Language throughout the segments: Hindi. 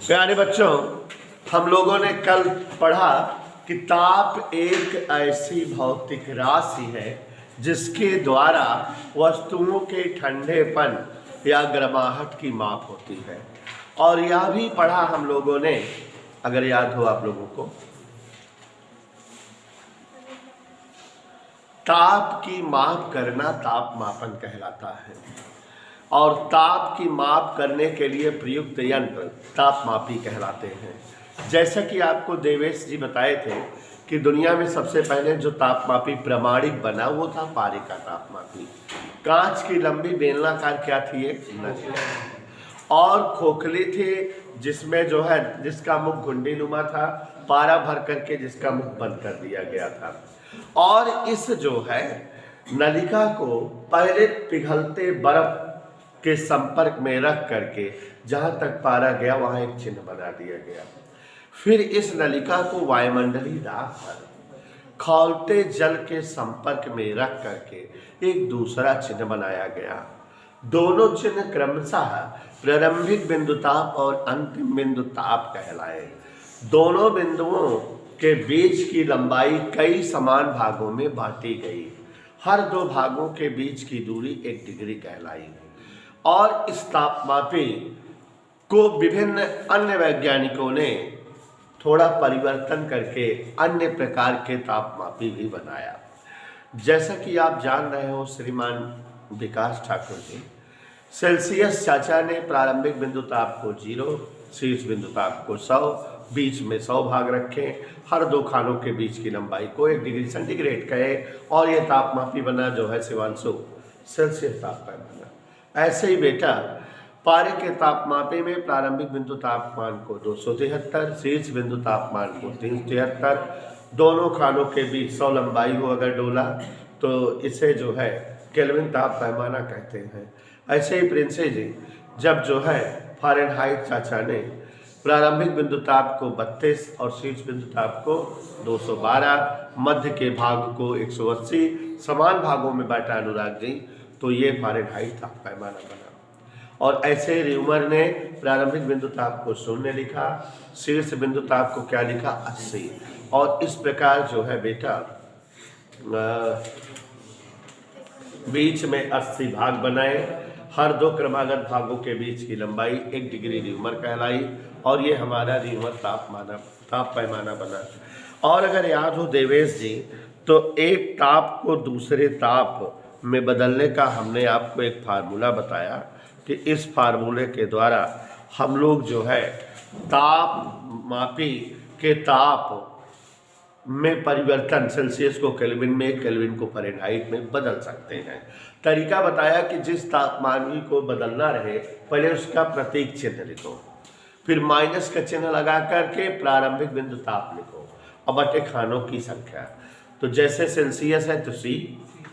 प्यारे बच्चों, हम लोगों ने कल पढ़ा कि ताप एक ऐसी भौतिक राशि है जिसके द्वारा वस्तुओं के ठंडेपन या गर्माहट की माप होती है। और यह भी पढ़ा हम लोगों ने, अगर याद हो आप लोगों को, ताप की माप करना तापमापन कहलाता है। और ताप की माप करने के लिए प्रयुक्त यंत्र तापमापी कहलाते हैं। जैसा कि आपको देवेश जी बताए थे कि दुनिया में सबसे पहले जो तापमापी प्रमाणिक बना वो था पारे का तापमापी। कांच की लंबी बेलनाकार क्या थी, एक नली, और खोखली थी जिसमें जो है जिसका मुख घुंडी नुमा था, पारा भर करके जिसका मुख बंद कर दिया गया था। और इस जो है नलिका को पहले पिघलते बर्फ के संपर्क में रख करके जहां तक पारा गया वहां एक चिन्ह बना दिया गया। फिर इस नलिका को वायुमंडलीय दाब पर खौलते जल के संपर्क में रख करके एक दूसरा चिन्ह बनाया गया। दोनों चिन्ह क्रमशः प्रारंभिक बिंदु ताप और अंतिम बिंदु ताप कहलाए। दोनों बिंदुओं के बीच की लंबाई कई समान भागों में बांटी गई। हर दो भागों के बीच की दूरी 1 डिग्री कहलाई। और इस तापमापी को विभिन्न अन्य वैज्ञानिकों ने थोड़ा परिवर्तन करके अन्य प्रकार के तापमापी भी बनाया। जैसा कि आप जान रहे हो श्रीमान विकास ठाकुर जी, सेल्सियस चाचा ने प्रारंभिक बिंदु ताप को 0, शीर्ष बिंदु ताप को 100, बीच में 100 भाग रखे, हर दो खानों के बीच की लंबाई को 1 डिग्री सेंटीग्रेड कहे, और ये तापमापी बना जो है शिवांशु सेल्सियस तापमान बना। ऐसे ही बेटा पारे के तापमापी में प्रारंभिक बिंदु तापमान को 273, शीर्ष बिंदु तापमान को 373, दोनों खानों के बीच 100 लंबाई हो अगर डोला तो इसे जो है केल्विन ताप पैमाना कहते हैं। ऐसे ही प्रिंसे जी जब जो है फ़ारेनहाइट चाचा ने प्रारंभिक बिंदु ताप को 32 और शीर्ष बिंदु ताप को 212, मध्य के भाग को 180 समान भागों में बांटा अनुराग जी, तो ये फ़ारेनहाइट ताप पैमाना बना। और ऐसे र्यूमर ने प्रारंभिक बिंदु ताप को 0 लिखा, शीर्ष बिंदु ताप को क्या लिखा 80, और इस प्रकार जो है बेटा बीच में 80 भाग बनाए। हर दो क्रमागत भागों के बीच की लंबाई 1 डिग्री र्यूमर कहलाई, और ये हमारा र्यूमर ताप पैमाना बना। और अगर याद हो देवेश जी, तो एक ताप को दूसरे ताप में बदलने का हमने आपको एक फार्मूला बताया कि इस फार्मूले के द्वारा हम लोग जो है तापमापी के ताप में परिवर्तन सेल्सियस को केल्विन में, केल्विन को फ़ारेनहाइट में बदल सकते हैं। तरीका बताया कि जिस तापमान को बदलना रहे पहले उसका प्रतीक चिन्ह लिखो, फिर माइनस का चिन्ह लगा करके प्रारंभिक बिंदु ताप लिखो और बटे खानों की संख्या। तो जैसे सेल्सियस है तो C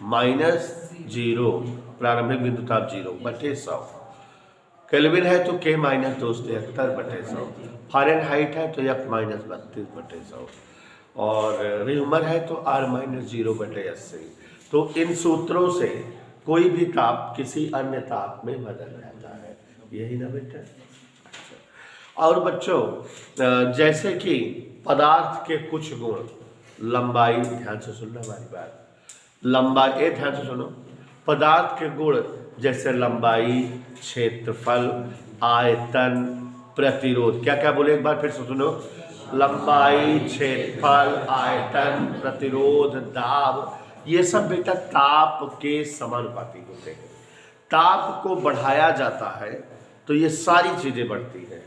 -0, प्रारंभिक बिंदु ताप 0 बटे 100, केल्विन है तो K -273 बटे 100, फ़ारेनहाइट है तो F -32 बटे 100, और र्यूमर है तो R -0 बटे 80। तो इन सूत्रों से कोई भी ताप किसी अन्य ताप में बदल जाता है, यही ना बेटा। और बच्चों जैसे कि पदार्थ के कुछ गुण, लंबाई, ध्यान से सुनना हमारी बात, लंबाई ध्यान से सुनो, पदार्थ के गुण जैसे लंबाई, क्षेत्रफल, आयतन, प्रतिरोध, क्या क्या बोले एक बार फिर से सुनो, लंबाई, क्षेत्रफल, आयतन, प्रतिरोध, दाब, ये सब बेटा ताप के समानुपाती होते हैं। ताप को बढ़ाया जाता है तो ये सारी चीज़ें बढ़ती हैं।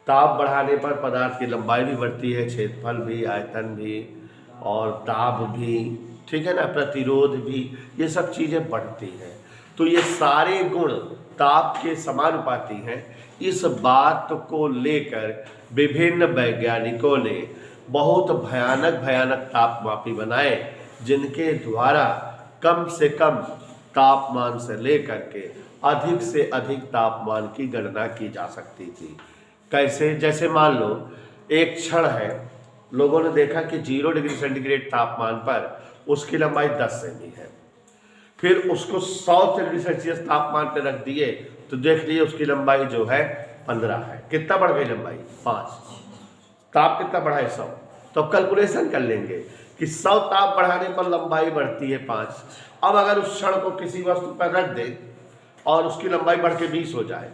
ताप बढ़ाने पर पदार्थ की लंबाई भी बढ़ती है, क्षेत्रफल भी, आयतन भी, और दाब भी, ठीक है ना, प्रतिरोध भी, ये सब चीज़ें बढ़ती हैं। तो ये सारे गुण ताप के समानुपाती हैं। इस बात को लेकर विभिन्न वैज्ञानिकों ने बहुत भयानक तापमापी बनाए, जिनके द्वारा कम से कम तापमान से लेकर के अधिक से अधिक तापमान की गणना की जा सकती थी। कैसे? जैसे मान लो एक क्षण है, लोगों ने देखा कि 0 डिग्री सेंटीग्रेड तापमान पर उसकी लंबाई 10 सेमी है, फिर उसको 100 डिग्री सेल्सियस तापमान पर रख दिए तो देख लिए उसकी लंबाई जो है 15 है। कितना बढ़ गई लंबाई? 5। ताप कितना बढ़ा है? 100। तो कैलकुलेशन कर लेंगे कि 100 ताप बढ़ाने पर लंबाई बढ़ती है 5। अब अगर उस क्षण को किसी वस्तु पर रख दे और उसकी लंबाई बढ़ के 20 हो जाए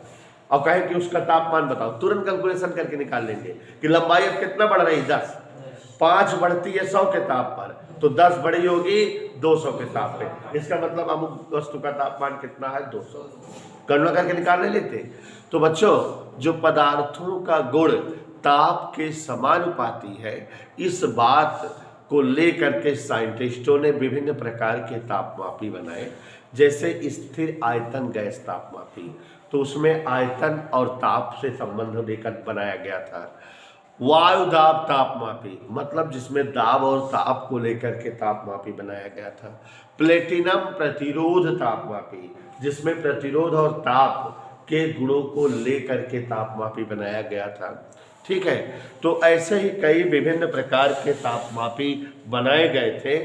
और कहे कि उसका तापमान बताओ, तुरंत कैलकुलेशन करके निकाल लेंगे कि लंबाई अब कितना बढ़ रही? 10। 5 बढ़ती है 100 के ताप पर, तो 10 बड़ी होगी 200 के ताप पे। इसका मतलब अमुक वस्तु का तापमान कितना है? 200। गणना करके निकाल लेते। तो बच्चों, जो पदार्थों का गुण ताप के समानुपाती है, इस बात को लेकर के साइंटिस्टों ने विभिन्न प्रकार के तापमापी बनाए। जैसे स्थिर आयतन गैस तापमापी, तो उसमें आयतन और ताप से संबंध लेकर बनाया गया था। वायु दाब तापमापी, मतलब जिसमें दाब और ताप को लेकर के तापमापी बनाया गया था। प्लेटिनम प्रतिरोध तापमापी, जिसमें प्रतिरोध और ताप के गुणों को लेकर के तापमापी बनाया गया था। ठीक है, तो ऐसे ही कई विभिन्न प्रकार के तापमापी बनाए गए थे,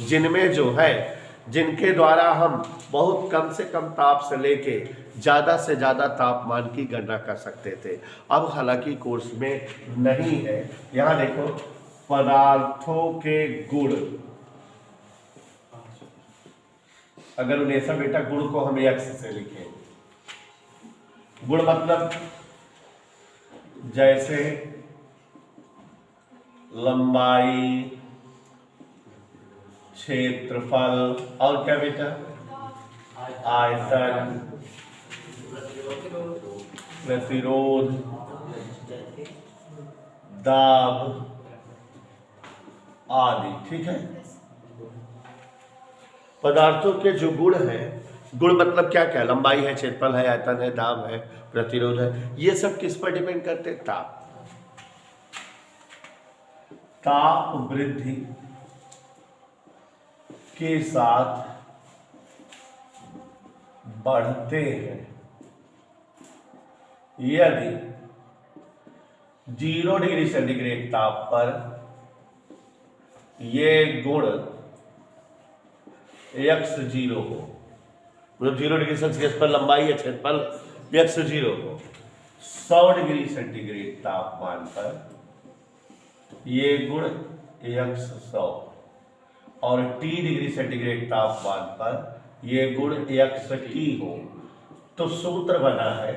जिनमें जो है जिनके द्वारा हम बहुत कम से कम ताप से लेके ज़्यादा से ज़्यादा तापमान की गणना कर सकते थे। अब हालांकि कोर्स में नहीं है। यहाँ देखो, पदार्थों के गुण, अगर उन्हें बेटा गुण को हम एक्स से लिखें, गुण मतलब जैसे लंबाई, क्षेत्रफल और क्या बेटा? आयतन, प्रतिरोध, दाब आदि। ठीक है, पदार्थों के जो गुण हैं, गुण मतलब क्या क्या? लंबाई है, क्षेत्रफल है, आयतन है, दाब है, प्रतिरोध है। ये सब किस पर डिपेंड करते हैं? ताप। ताप वृद्धि के साथ बढ़ते हैं। यदि 0 डिग्री सेंटीग्रेड ताप पर ये गुण x0 हो, मतलब 0 डिग्री सेल्सियस पर लंबाई या क्षेत्रफल x0 हो, 100 डिग्री सेंटीग्रेड तापमान पर ये गुण x100 और T डिग्री सेंटीग्रेड तापमान पर ये गुण xt हो, तो सूत्र बना है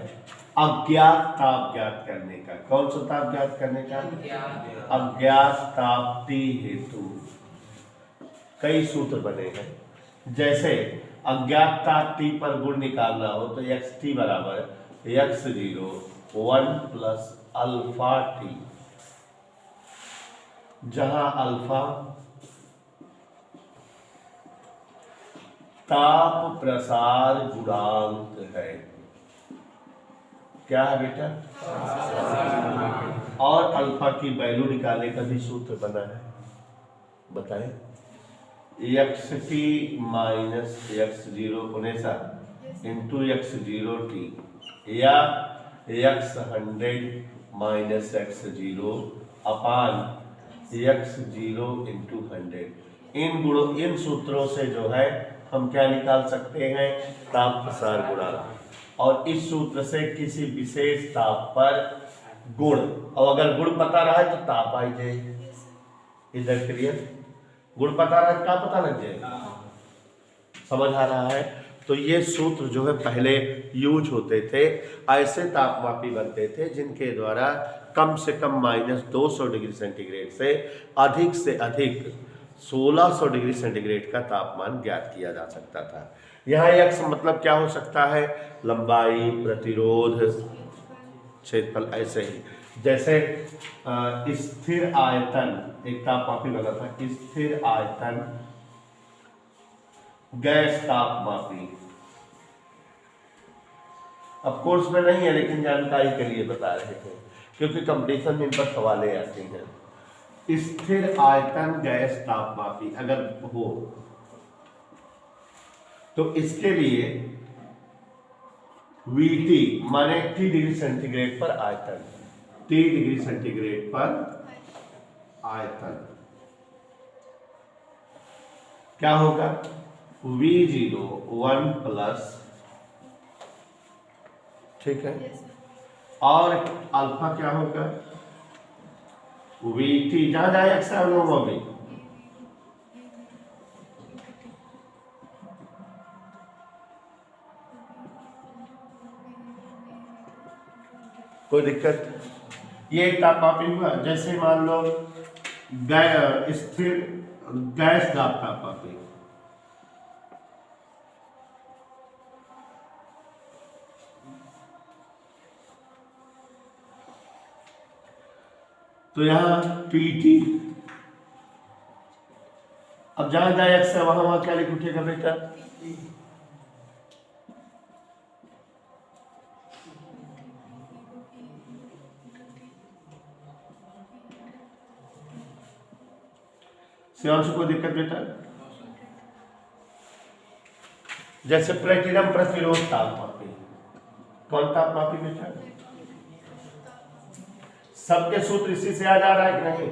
अज्ञात ताप ज्ञात करने का। कौन सा ताप ज्ञात करने का? अज्ञात ताप T हेतु कई सूत्र बने हैं। जैसे अज्ञात ताप T पर गुण निकालना हो तो xt बराबर x0 1 प्लस अल्फा T, जहां अल्फा ताप प्रसार गुणांक है। क्या है बेटा? और अल्फा की वैल्यू निकालने का भी सूत्र बना है, बताएं। xt minus x0 into x0t या x100 माइनस x0 अपान x0 इंटू 100। इन सूत्रों से जो है हम क्या निकाल सकते हैं? ताप प्रसार गुणांक। और इस सूत्र से किसी विशेष ताप पर गुण, और अगर गुण पता रहा है तो ताप आई जाए। इधर क्लियर? गुण पता रहा है, क्या पता लग जाएगा। समझ आ रहा है? तो ये सूत्र जो है पहले यूज होते थे। ऐसे तापमापी बनते थे जिनके द्वारा कम से कम -200 डिग्री सेंटीग्रेड से अधिक 1600 डिग्री सेंटीग्रेड का तापमान ज्ञात किया जा सकता था। यहाँ x मतलब क्या हो सकता है? लंबाई, प्रतिरोध, क्षेत्रफल। ऐसे ही जैसे स्थिर आयतन, एक तापमापी बना था, स्थिर आयतन गैस तापमापी। अब कोर्स में नहीं है लेकिन जानकारी के लिए बता रहे थे, क्योंकि कंपटीशन में इन पर सवालें आती हैं। स्थिर आयतन गैस तापमापी अगर हो तो इसके लिए VT माने T डिग्री सेंटीग्रेड पर आयतन, T डिग्री सेंटीग्रेड पर आयतन क्या होगा? V0 1 प्लस, ठीक है, और अल्फा क्या होगा, VT, जहां जहां एक्स है वो भी। कोई दिक्कत? ये एक तापमापी हुआ। जैसे मान लो स्थिर गैस दाब तापमापी, तो यहां PT। अब जहां जहां एक्स है वहां वहां क्या लिख उठेगा बेटा, शिवांशु को दिक्कत बेटा? जैसे प्लेटिनम प्रतिरोध तापमापी, कौन तापमापी बेटा? सबके सूत्र इसी से आ जा रहा है कि नहीं?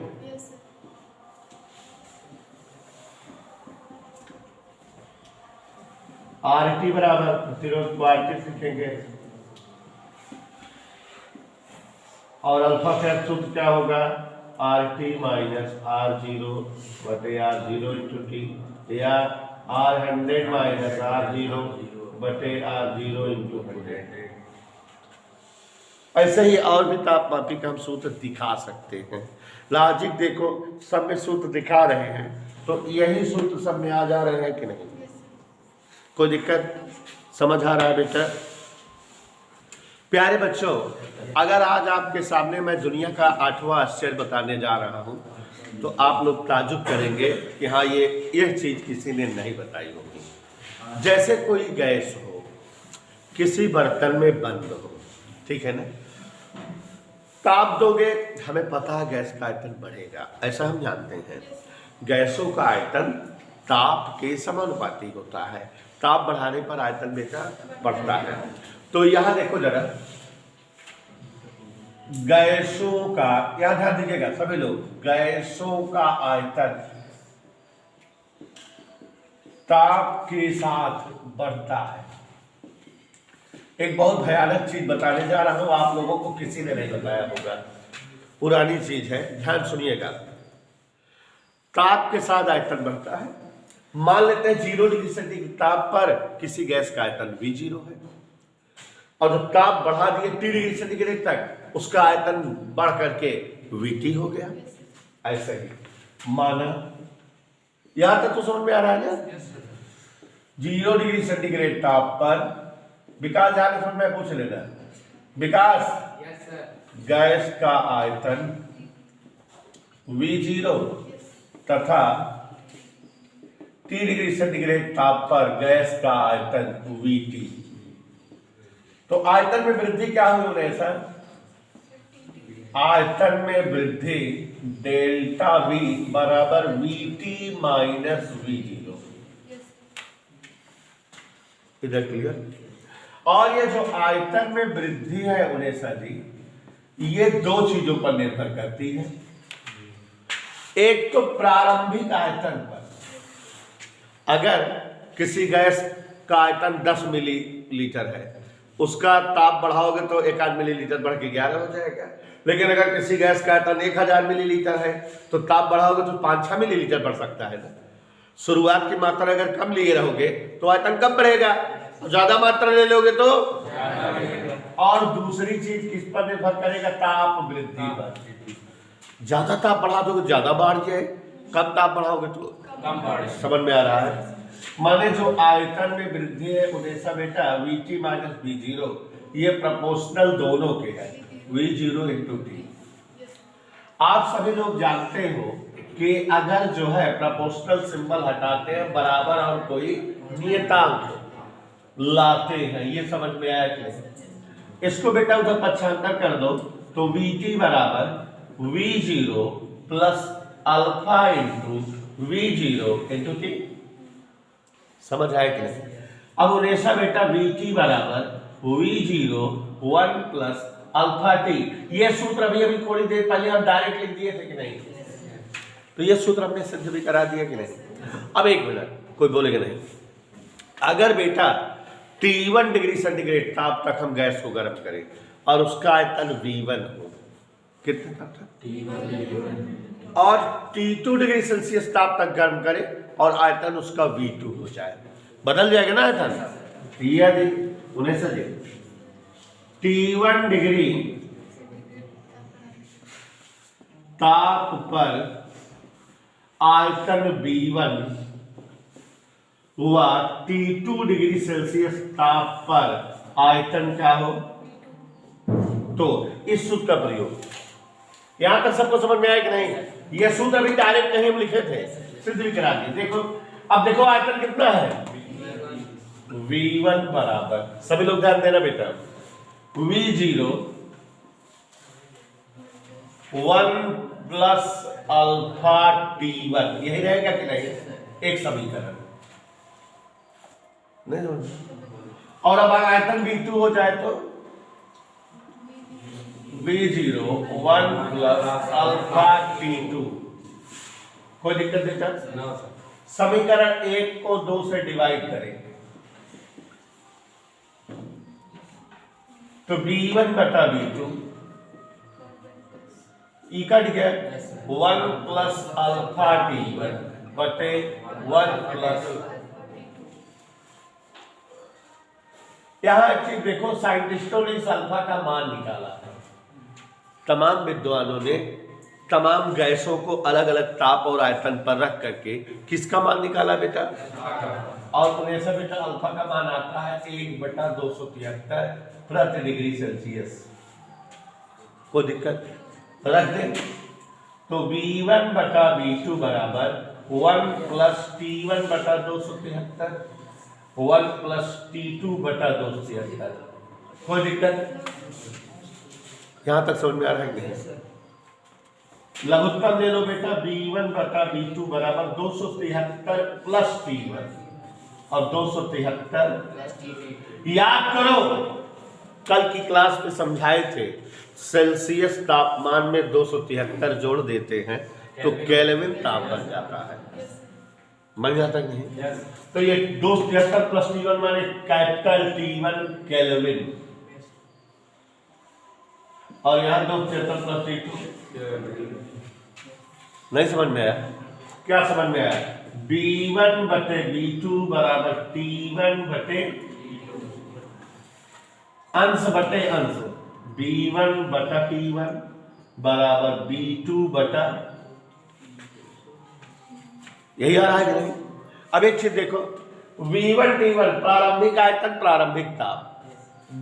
RT बराबर प्रतिरोध को RT लिखेंगे और अल्फा का सूत्र क्या होगा, RT माइनस R0 बटे R0 इंटू टी, या R100 माइनस R0 बटे R0 इंटू 100। ऐसे ही और भी तापमापी का हम सूत्र दिखा सकते हैं। लॉजिक देखो, सब में सूत्र दिखा रहे हैं तो यही सूत्र सब में आ जा रहे हैं कि नहीं? कोई दिक्कत? समझ आ रहा है बेटा? प्यारे बच्चों, अगर आज आपके सामने मैं दुनिया का 8वां आश्चर्य बताने जा रहा हूं तो आप लोग ताजुब करेंगे कि हाँ यह चीज किसी ने नहीं बताई होगी। जैसे कोई गैस हो, किसी बर्तन में बंद हो, ठीक है ना, ताप दोगे, हमें पता है गैस का आयतन बढ़ेगा, ऐसा हम जानते हैं। गैसों का आयतन ताप के समानुपाती होता है, ताप बढ़ाने पर आयतन बेटा बढ़ता है। तो यहां देखो जरा, गैसों का, यहां ध्यान दीजिएगा सभी लोग, गैसों का आयतन ताप के साथ बढ़ता है। एक बहुत भयानक चीज बताने जा रहा हूं, आप लोगों को किसी ने नहीं बताया होगा, पुरानी चीज है, ध्यान सुनिएगा। ताप के साथ आयतन बढ़ता है। मान लेते हैं 0 डिग्री सेंटीग्रेड ताप पर किसी गैस का आयतन V0 है, और जब ताप बढ़ा दिए 3 डिग्री सेंटीग्रेड तक, उसका आयतन बढ़ करके VT हो गया। ऐसे ही माना, यहां तक तो समझ में आ रहा है ना? 0 डिग्री सेंटीग्रेड ताप पर विकास, ध्यान समझ में पूछ लेना, विकास गैस का आयतन V0 तथा 3 डिग्री सेंटीग्रेड ताप पर गैस का आयतन VT। तो आयतन में वृद्धि क्या हुई है सर? आयतन में वृद्धि डेल्टा V बराबर VT माइनस V0। इधर क्लियर? और ये जो आयतन में वृद्धि है उनेसा जी, ये 2 चीजों पर निर्भर करती है। एक तो प्रारंभिक आयतन पर, अगर किसी गैस का आयतन 10 मिलीलीटर है, उसका ताप बढ़ाओगे तो 1 मिलीलीटर बढ़ के 11 हो जाएगा। लेकिन अगर किसी गैस का आयतन 1000 मिलीलीटर है तो ताप बढ़ाओगे तो 5-6 मिलीलीटर बढ़ सकता है ना। शुरुआत की मात्रा अगर कम लिए रहोगे तो आयतन कम बढ़ेगा, ज्यादा मात्रा ले लोगे तो। और दूसरी चीज किस पर निर्भर करेगा? ताप वृद्धि पर। ज्यादा ताप बढ़ा दोगे ज्यादा बढ़ जाए, कम ताप बढ़ाओगे तो कम बढ़े। समझ में आ रहा है? माने जो आयतन में वृद्धि है उनेसा बेटा VT माइनस V0, ये प्रोपोर्शनल दोनों के है, V0 इंटू टी। आप सभी लोग जानते हो कि अगर जो है प्रोपोर्शनल सिंबल हटाते हैं, बराबर और कोई नियतांक लाते हैं, ये समझ में आया कि नहीं? इसको बेटा उधर पक्षांतर कर दो तो VT बराबर V0 plus alpha into V0 into T. समझ आया कि नहीं? अब उनेसा बेटा VT बराबर V0 1 प्लस अल्फा टी, ये सूत्र अभी थोड़ी देर पहले हम डायरेक्ट लिख दिए थे कि नहीं? तो ये सूत्र हमने सिद्ध भी करा दिया कि नहीं? अब एक मिनट, कोई बोलेगा नहीं। अगर बेटा T1 डिग्री सेंटीग्रेड ताप तक हम गैस को गर्म करें और उसका आयतन V1 हो, कितने तक था, और T2 डिग्री सेल्सियस ताप तक गर्म करे और आयतन उसका V2 हो जाए, बदल जाएगा ना आयतन। यदि उन्हें सजे T1 डिग्री ताप पर आयतन V1 हुआ T2 डिग्री सेल्सियस ताप पर आयतन क्या हो, तो इस सूत्र का प्रयोग, यहां तक सबको समझ में आया कि नहीं। यह सूत्र अभी डायरेक्ट कहीं हम लिखे थे, सिद्ध भी करा दिए। देखो अब देखो आयतन कितना है, V1 बराबर, सभी लोग ध्यान देना बेटा, V0 1 प्लस अल्फा T1, यही रहेगा कि नहीं, एक समीकरण नहीं समझ। और अब आयतन V2 हो जाए तो V0 1 प्लस अल्फा T2, कोई दिक्कत बेटा। समीकरण 1 को 2 से डिवाइड करें तो V1 बटा V2 ई कट गया, 1 प्लस अल्फा T1 बटे 1 प्लस। यहां एक चीज देखो, साइंटिस्टों ने इस अल्फा का मान निकाला, तमाम विद्वानों ने तमाम गैसों को अलग अलग ताप और आयतन पर रख करके किसका मान निकाला बेटा, और उन्हें से बेटा अल्फा का मान आता है 1/273 प्रति डिग्री सेल्सियस। कोई दिक्कत, रख दे तो V1 बटा V2 बराबर 1 प्लस T1 बटा 273, 1 प्लस T2 बटा 273। कोई दिक्कत, यहां तक समझ में आ रहा है कि नहीं। लघुत्तम ले लो बेटा, V1 बटा V2 बराबर 273 प्लस T1 और 273। याद करो कल की क्लास में समझाए थे, सेल्सियस तापमान में 273 जोड़ देते हैं तो केल्विन ताप बन जाता है, बन जाता नहीं। तो ये 273 प्लस T1 माने कैपिटल T1 केल्विन, और यहां 273 प्लस T2 नहीं समझ में आया, क्या समझ में आया, B1 बटे B2 बराबर T1 बटे अंश बटे अंश, B1 बटा T1 बराबर B2 बटा, यही आ रहा है कि नहीं। अब एक चीज देखो, V1 T1 प्रारंभिक आयतन प्रारंभिक ताप,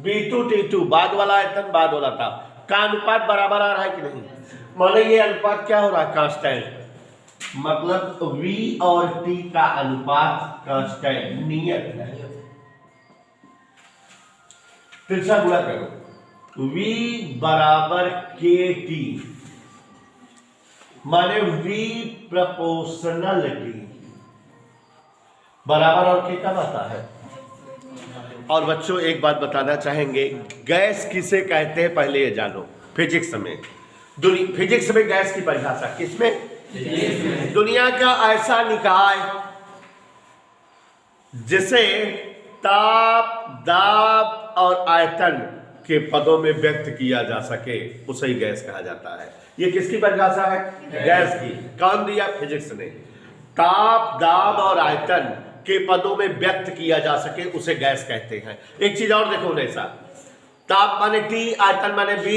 B2 T2 बाद वाला आयतन बाद वाला ताप का अनुपात बराबर आ रहा है कि नहीं। माने ये अनुपात क्या हो रहा है, कांस्टेंट, मतलब V और T का अनुपात कांस्टेंट नियत है। तिरछा गुणा करो, V बराबर KT माने V प्रोपोर्शनल T बराबर, और K कब आता है। और बच्चों एक बात बताना चाहेंगे, गैस किसे कहते हैं पहले ये जानो, फिजिक्स में, फिजिक्स में गैस की परिभाषा किसमें, दुनिया का ऐसा निकाय जिसे ताप, दाब और आयतन के पदों में व्यक्त किया जा सके उसे ही गैस कहा जाता है। ये किसकी परिभाषा है, गैस की। कौन दिया, फिजिक्स ने। ताप, दाब और आयतन के पदों में व्यक्त किया जा सके उसे गैस कहते हैं। एक चीज और देखो ऐसा, ताप माने T, आयतन माने V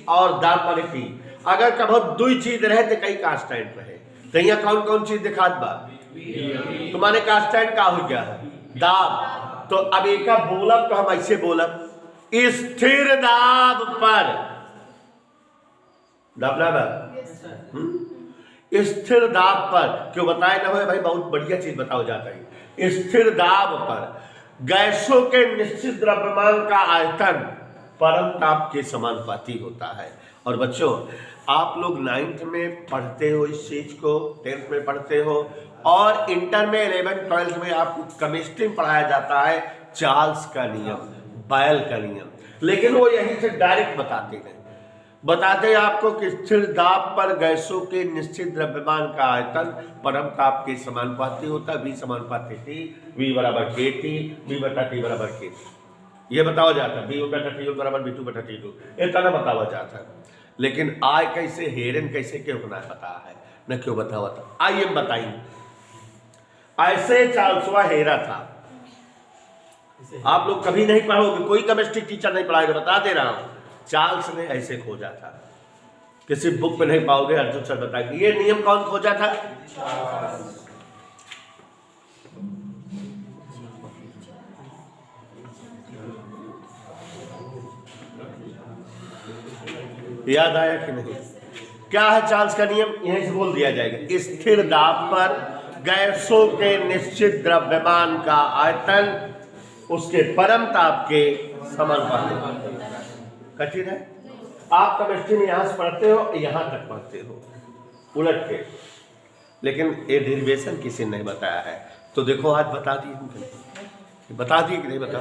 और दाब माने T। अगर कभी दो चीज रहे तो कहीं कांस्टेंट रहे, तो यहाँ कौन कौन चीज दिखात बा, तुम्हारे कांस्टेंट का हो गया है दाब। तो अब एक बोलब तो हम ऐसे बोलब, स्थिर दाब पर, दाब ना स्थिर दाब पर, क्यों बताए ना हो भाई, बहुत बढ़िया चीज बताओ जाता है। स्थिर दाब पर गैसों के निश्चित द्रव्यमान का आयतन परम ताप के समानुपाती होता है। और बच्चों आप लोग 9th में पढ़ते हो इस चीज को, 10th में पढ़ते हो, और इंटर में 11th 12th में आपको केमिस्ट्री में पढ़ाया जाता है चार्ल्स का नियम, बायल का नियम, लेकिन वो यहीं से डायरेक्ट बताते हैं आपको कि स्थिर दाब पर गैसों के निश्चित द्रव्यमान का आयतन परम ताप के समानुपाती होता है, V समानुपाती T, V बराबर KT, V बटा T बराबर KT। ये बतावा जाता है B1 बटा T1 बराबर B2 बटा T2, इतना बतावा जाता है। लेकिन आय कैसे हेरन कैसे क्यों होना पता है न क्यों बतावा था। आइए हम बताएंगे। ऐसे चार्ल्सवा हेरा था, आप लोग कभी नहीं पढ़ोगे, कोई केमिस्ट्री टीचर नहीं पढ़ाएगा, बता दे रहा हूं। चार्ल्स ने ऐसे खोजा था, किसी बुक में नहीं पाओगे, अर्जुन सर बताएंगे। ये नियम कौन खोजा था? याद आया कि नहीं? क्या है चार्ल्स का नियम? यहीं से बोल दिया जाएगा। स्थिर दाब पर गैसों के निश्चित द्रव्यमान का आयतन उसके परम ताप के समानुपाती। कठिन है, आप केमिस्ट्री में यहां से पढ़ते हो, यहां तक पढ़ते हो उलट के, लेकिन ये डेरिवेशन किसी ने नहीं बताया है। तो देखो आज बता दिए कि नहीं बता?